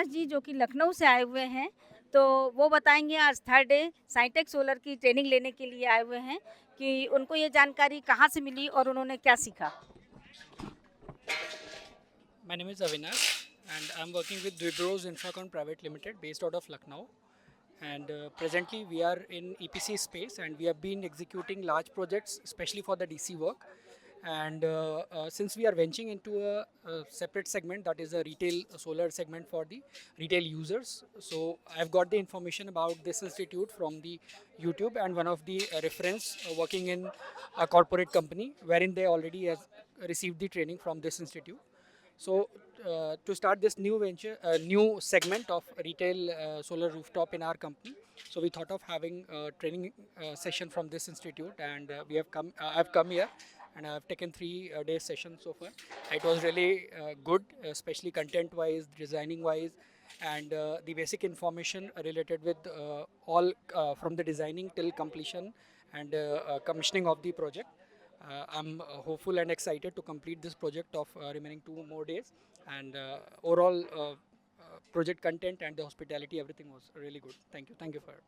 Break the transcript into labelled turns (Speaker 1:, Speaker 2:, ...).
Speaker 1: अविनाश जी जो कि लखनऊ से आए हुए हैं, तो वो बताएँगे आज थर्ड डे साइंटेक सोलर की ट्रेनिंग लेने के लिए आए हुए हैं कि उनको ये जानकारी कहाँ से मिली और उन्होंने क्या सीखा?
Speaker 2: My name is Avinash and I'm working with Wipros Infracon Private Limited based out of Lucknow. And presently we are in EPC space and we have been executing large projects especially for the DC work. And since we are venturing into a separate segment, that is a retail solar segment for the retail users, so I've got the information about this institute from the YouTube and one of the reference working in a corporate company wherein they already has received the training from this institute. So to start this new venture, new segment of retail solar rooftop in our company, so we thought of having a training session from this institute, and we have come. I've come here, and I've taken 3 day session so far. It was really good, especially content-wise, designing-wise, and the basic information related with all from the designing till completion and commissioning of the project. I'm hopeful and excited to complete this project of remaining 2 more days. And overall project content and the hospitality, everything was really good. Thank you. Thank you for